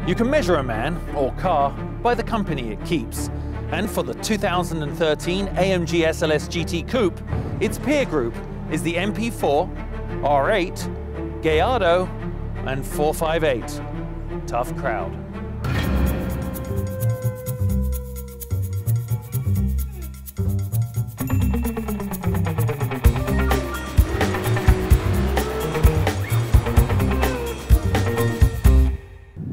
You can measure a man or car by the company it keeps. And for the 2013 AMG SLS GT Coupe, its peer group is the MP4, R8, Gallardo, and 458. Tough crowd.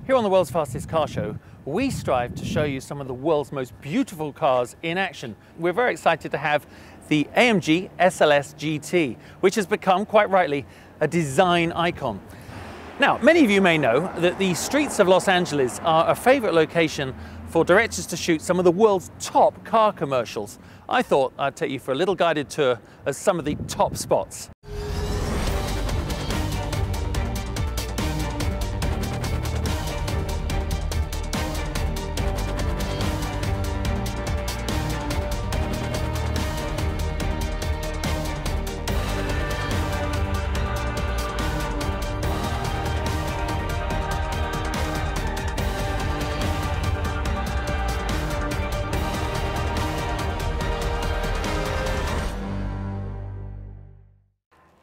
Here on the World's Fastest Car Show, we strive to show you some of the world's most beautiful cars in action. We're very excited to have the AMG SLS GT, which has become, quite rightly, a design icon. Now, many of you may know that the streets of Los Angeles are a favorite location for directors to shoot some of the world's top car commercials. I thought I'd take you for a little guided tour of some of the top spots.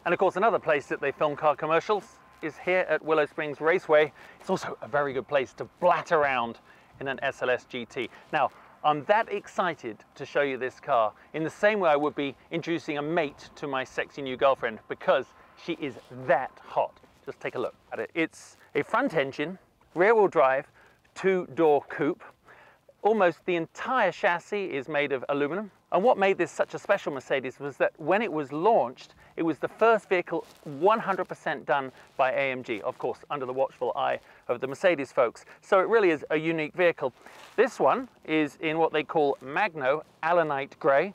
And of course, another place that they film car commercials is here at Willow Springs Raceway. It's also a very good place to blat around in an SLS GT. Now, I'm that excited to show you this car in the same way I would be introducing a mate to my sexy new girlfriend, because she is that hot. Just take a look at it. It's a front engine, rear-wheel drive, two-door coupe. Almost the entire chassis is made of aluminum. And what made this such a special Mercedes was that when it was launched, it was the first vehicle 100% done by AMG, of course, under the watchful eye of the Mercedes folks. So it really is a unique vehicle. This one is in what they call Magno Allanite Grey.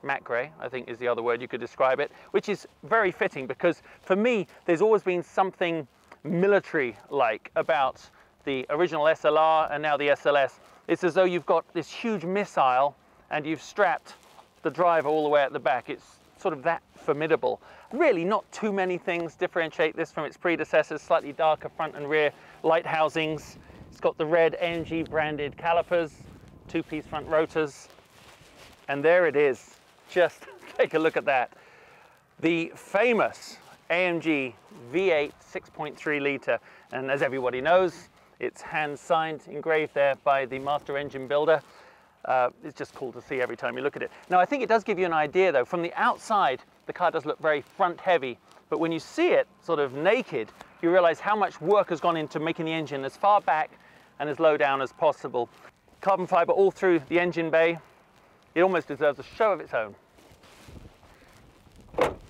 Matte grey, I think is the other word you could describe it, which is very fitting because for me, there's always been something military-like about the original SLR and now the SLS. It's as though you've got this huge missile and you've strapped the driver all the way at the back. It's sort of that formidable. Really not too many things differentiate this from its predecessors. Slightly darker front and rear light housings. It's got the red AMG branded calipers, two-piece front rotors. And there it is. Just take a look at that. The famous AMG V8 6.3 litre. And as everybody knows, it's hand-signed, engraved there by the master engine builder. It's just cool to see every time you look at it. Now, I think it does give you an idea, though. From the outside, the car does look very front-heavy, but when you see it sort of naked, you realize how much work has gone into making the engine as far back and as low down as possible. Carbon fiber all through the engine bay. It almost deserves a show of its own.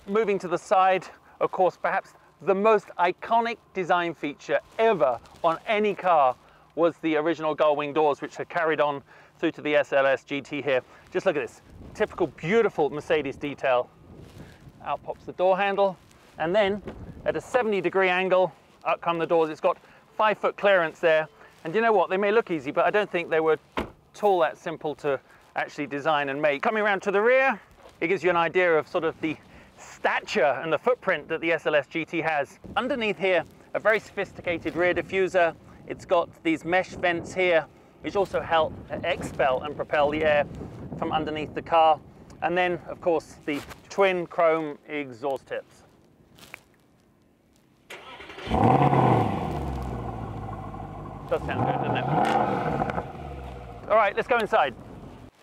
Moving to the side, of course, perhaps the most iconic design feature ever on any car was the original gull-wing doors, which are carried on through to the SLS GT here. Just look at this, typical beautiful Mercedes detail. Out pops the door handle, and then at a 70-degree angle, up come the doors. It's got 5-foot clearance there, and you know what, they may look easy, but I don't think they were at all that simple to actually design and make. Coming around to the rear, it gives you an idea of sort of the stature and the footprint that the SLS GT has. Underneath here, a very sophisticated rear diffuser. It's got these mesh vents here, which also help expel and propel the air from underneath the car. And then, of course, the twin chrome exhaust tips. Does sound good, doesn't it? All right, let's go inside.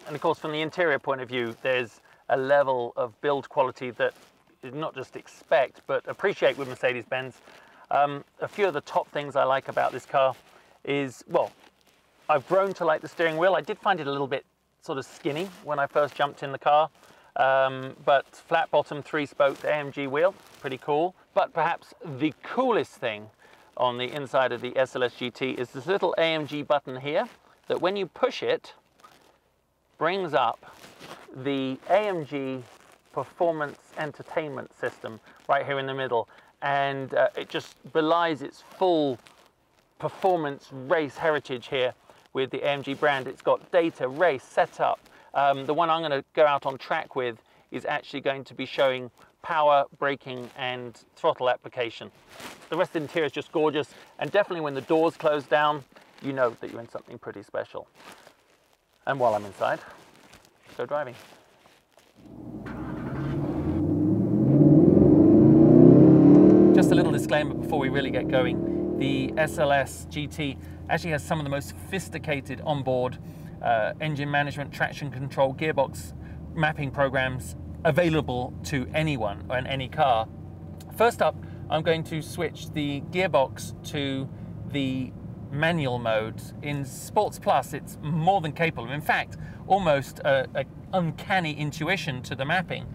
And of course, from the interior point of view, there's a level of build quality that is not just expect, but appreciate with Mercedes-Benz. A few of the top things I like about this car is, well, I've grown to like the steering wheel. I did find it a little bit sort of skinny when I first jumped in the car, but flat bottom 3-spoke AMG wheel, pretty cool. But perhaps the coolest thing on the inside of the SLS GT is this little AMG button here that when you push it, brings up the AMG Performance Entertainment System right here in the middle, and it just belies its full performance race heritage here with the AMG brand. It's got data, race, setup. The one I'm going to go out on track with is actually going to be showing power, braking and throttle application. The rest of the interior is just gorgeous, and definitely when the doors close down, you know that you're in something pretty special. And while I'm inside, let's go driving. Just a little disclaimer before we really get going. The SLS GT actually has some of the most sophisticated onboard engine management, traction control, gearbox mapping programs available to anyone and any car. First up, I'm going to switch the gearbox to the manual mode. In Sports Plus, it's more than capable. In fact, almost an uncanny intuition to the mapping.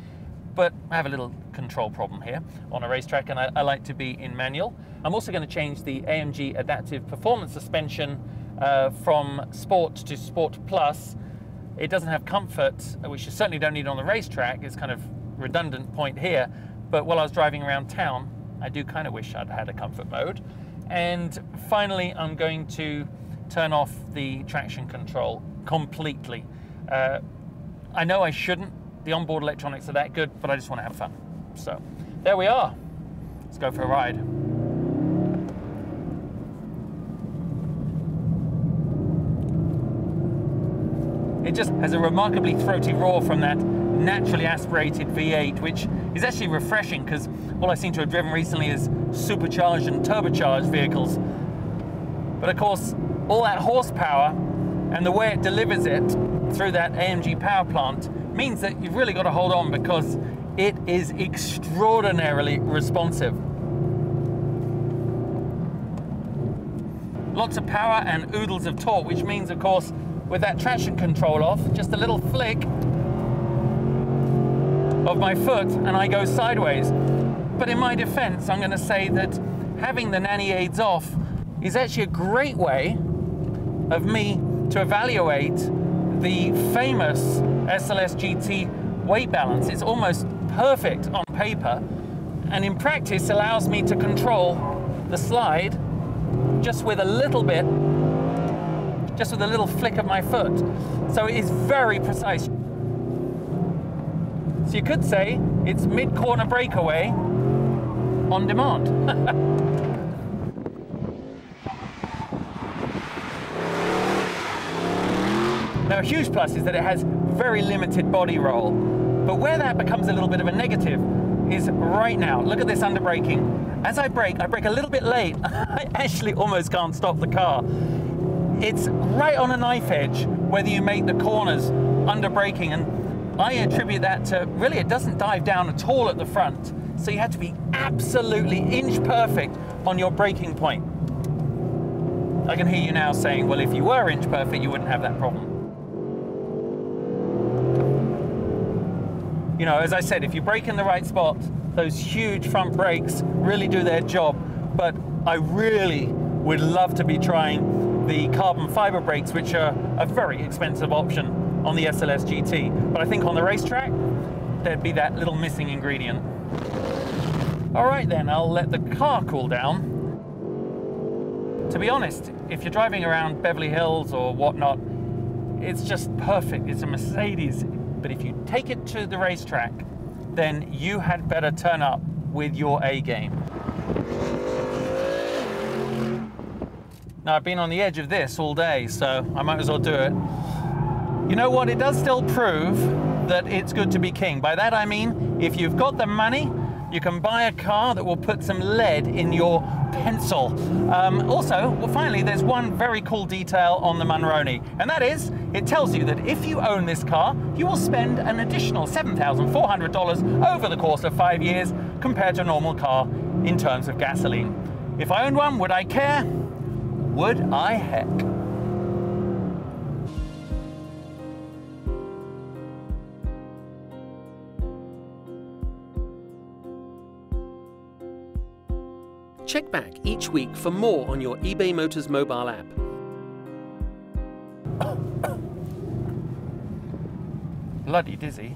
But I have a little control problem here on a racetrack, and I like to be in manual. I'm also going to change the AMG Adaptive Performance Suspension from Sport to Sport Plus. It doesn't have comfort, which you certainly don't need on the racetrack. It's kind of redundant point here. But while I was driving around town, I do kind of wish I'd had a comfort mode. And finally, I'm going to turn off the traction control completely. I know I shouldn't. The onboard electronics are that good, but I just want to have fun. So there we are. Let's go for a ride. It just has a remarkably throaty roar from that naturally aspirated V8, which is actually refreshing because all I seem to have driven recently is supercharged and turbocharged vehicles. But of course, all that horsepower and the way it delivers it through that AMG power plant means that you've really got to hold on, because it is extraordinarily responsive. Lots of power and oodles of torque, which means, of course, with that traction control off, just a little flick of my foot and I go sideways. But in my defense, I'm going to say that having the nanny aids off is actually a great way of me to evaluate the famous SLS GT weight balance. It's almost perfect on paper, and in practice allows me to control the slide just with a little bit, just with a little flick of my foot. So it is very precise. So you could say it's mid-corner breakaway on demand. Now, a huge plus is that it has very limited body roll. But where that becomes a little bit of a negative is right now. Look at this under braking. As I brake a little bit late. I actually almost can't stop the car. It's right on a knife edge whether you make the corners under braking, and I attribute that to really it doesn't dive down at all at the front. So you have to be absolutely inch perfect on your braking point. I can hear you now saying, well, if you were inch perfect, you wouldn't have that problem. You know, as I said, if you brake in the right spot, those huge front brakes really do their job. But I really would love to be trying the carbon fiber brakes, which are a very expensive option on the SLS GT. But I think on the racetrack, there'd be that little missing ingredient. All right then, I'll let the car cool down. To be honest, if you're driving around Beverly Hills or whatnot, it's just perfect. It's a Mercedes. But if you take it to the racetrack, then you had better turn up with your A game. Now, I've been on the edge of this all day, so I might as well do it. You know what? It does still prove that it's good to be king. By that I mean, if you've got the money, you can buy a car that will put some lead in your pencil. Also, well, finally, there's one very cool detail on the Munroni, and that is, it tells you that if you own this car, you will spend an additional $7,400 over the course of 5 years compared to a normal car in terms of gasoline. If I owned one, would I care? Would I heck? Check back each week for more on your eBay Motors mobile app. Bloody dizzy.